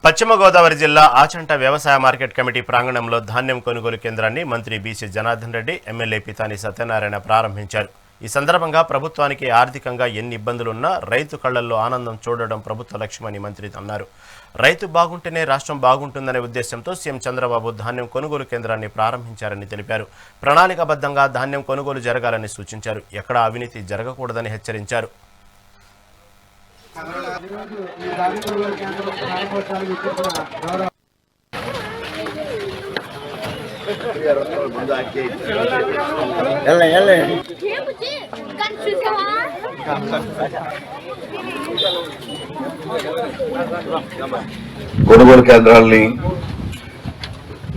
పశ్చిమ గోదావరి జిల్లా ఆచంట వ్యవసాయ మార్కెట్ కమిటీ ప్రాంగణంలో ధాన్యం కొనుగోలు కేంద్రాన్ని మంత్రి బీసీ జనార్దన్ రెడ్డి, ఎమ్మెల్యే పితాని సత్యనారాయణ ప్రారంభించారు. ఈ సందర్భంగా ప్రభుత్వానికి ఆర్థికంగా ఎన్ని ఇబ్బందులున్నా రైతు కళ్లల్లో ఆనందం చూడడం ప్రభుత్వ లక్ష్యమని మంత్రి అన్నారు. రైతు బాగుంటేనే రాష్ట్రం బాగుంటుందనే ఉద్దేశంతో సీఎం చంద్రబాబు ధాన్యం కొనుగోలు కేంద్రాన్ని ప్రారంభించారని తెలిపారు. ప్రణాళికాబద్ధంగా ధాన్యం కొనుగోలు జరగాలని సూచించారు. ఎక్కడా అవినీతి జరగకూడదని హెచ్చరించారు. కొనుగోలు కేంద్రాలని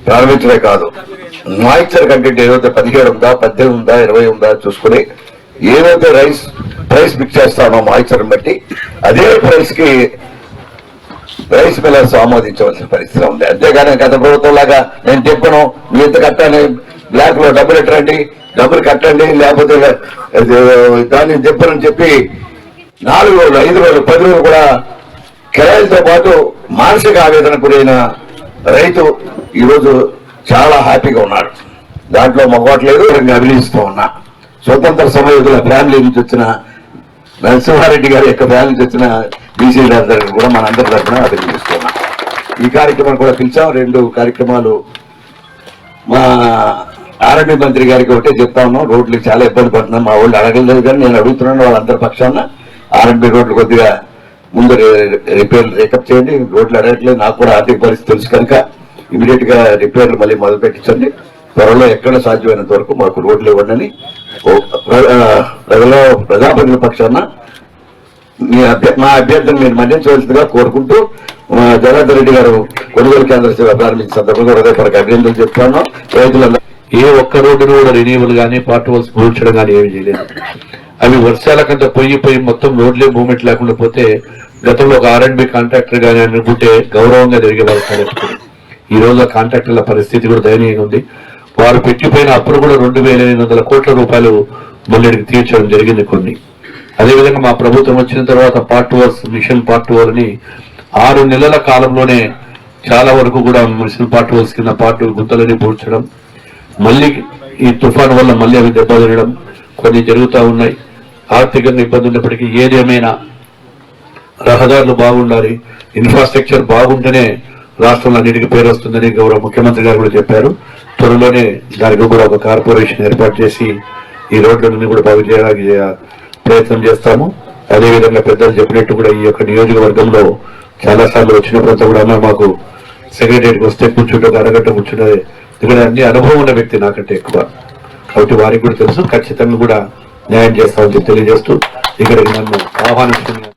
ప్రారంభించడమే కాదు, మాయిశ్చర్ కంటెంట్ ఏదైతే 17 ఉందా, 18 ఉందా, 20 ఉందా చూసుకుని ఏదైతే ప్రైస్ ఫిక్స్ చేస్తానో మాయిశ్చర్ బట్టి అదే ప్రైస్ కి రైస్ మిల్లర్స్ ఆమోదించవలసిన పరిస్థితి ఉంది. అంతేగాని గత ప్రభుత్వం లాగా నేను చెప్పను మీరు ఎంత కట్టాలి, బ్లాక్ లో డబ్బులు ఎట్టండి, డబ్బులు కట్టండి, లేకపోతే దాన్ని చెప్పనని చెప్పి 4 రోజులు, 5 రోజులు, 10 రోజులు కూడా కిరాయిలతో పాటు మానసిక ఆవేదన గురైన రైతు ఈరోజు చాలా హ్యాపీగా ఉన్నాడు. దాంట్లో మొగవట్లేదు, అభినందిస్తూ ఉన్నా. స్వతంత్ర సమయోధుల ఫ్యామిలీ నుంచి వచ్చిన నరసింహారెడ్డి గారి యొక్క ఫ్యామిలీ నుంచి వచ్చిన బీసీ గారి కూడా మనందరి తరఫున అభినందిస్తున్నాం. ఈ కార్యక్రమాన్ని కూడా పిలిచాం. 2 కార్యక్రమాలు మా ఆర్ఎండ్బి మంత్రి గారికి ఒకటే చెప్తా ఉన్నాం. రోడ్లు చాలా ఇబ్బంది పడుతున్నాం, మా వాళ్ళు అడగలేదు, కానీ నేను అడుగుతున్నాను వాళ్ళందరి పక్షాన ఆర్ఎండ్బి రోడ్లు కొద్దిగా ముందు రిపేర్లు రేకప్ చేయండి. రోడ్లు అడగట్లేదు, నాకు కూడా ఆర్థిక పరిస్థితి తెలుసు కనుక ఇమీడియట్ గా రిపేర్లు మళ్ళీ మొదలు పెట్టించండి. త్వరలో ఎక్కడ సాధ్యమైనంత వరకు మాకు రోడ్లు ఇవ్వండి. ప్రజాప్రతినిధుల పక్షాన మా అభ్యర్థిని మీరు మన్నించవలసిందిగా కోరుకుంటూ జనార్దన్ రెడ్డి గారు కొనుగోలు కేంద్ర సేవ ప్రారంభించిన సందర్భంగా హృదయపూర్వక అభినందనలు చెప్తాను. రైతులందరూ ఏ ఒక్క రోడ్డును కూడా రెన్యూవల్ కానీ పార్ట్ వాల్స్ పూడ్చడం కానీ ఏమి చేయలేదు. అవి వర్షాల కంట పోయి మొత్తం రోడ్లే మూవ్మెంట్ లేకుండా పోతే గతంలో ఒక ఆర్ఎండ్బి కాంట్రాక్టర్ గానీ అనుకుంటే గౌరవంగా జరిగే వాళ్ళు. ఈ రోజు కాంట్రాక్టర్ల పరిస్థితి కూడా దయనీయంగా ఉంది. వారు పెట్టిపోయిన అప్పుడు కూడా 2,800 కోట్ల రూపాయలు మొన్నటికి తీర్చడం జరిగింది కొన్ని. అదేవిధంగా మా ప్రభుత్వం వచ్చిన తర్వాత part walls, mission part wall అని 6 నెలల కాలంలోనే చాలా వరకు కూడా మిషన్ పార్ట్ వాల్స్ కింద గుంతలని పూడ్చడం, మళ్ళీ ఈ తుఫాను వల్ల మళ్ళీ అవి దెబ్బతినడం కొన్ని జరుగుతూ ఉన్నాయి. ఆర్థికంగా ఇబ్బంది ఉన్నప్పటికీ ఏదేమైనా రహదారులు బాగుండాలి, ఇన్ఫ్రాస్ట్రక్చర్ బాగుంటేనే రాష్ట్రంలో అన్నిటికీ పేరు వస్తుందని గౌరవ ముఖ్యమంత్రి గారు కూడా చెప్పారు. త్వరలోనే దానికి కూడా ఒక కార్పొరేషన్ ఏర్పాటు చేసి ఈ రోడ్లన్నీ కూడా బాగు చేయడానికి ప్రయత్నం చేస్తాము. అదేవిధంగా పెద్దలు చెప్పినట్టు కూడా ఈ యొక్క నియోజకవర్గంలో చాలా సార్లు వచ్చినప్పుడంతా కూడా మాకు సెక్రటరీకి వస్తే కూర్చుంటే అరగంట కూర్చుంటే ఇక్కడ అన్ని అనుభవం ఉన్న వ్యక్తి నాకంటే ఎక్కువ, కాబట్టి వారికి కూడా తెలుసు. ఖచ్చితంగా కూడా న్యాయం చేస్తామని తెలియజేస్తూ ఇక్కడికి నన్ను ఆహ్వానిస్తున్నారు.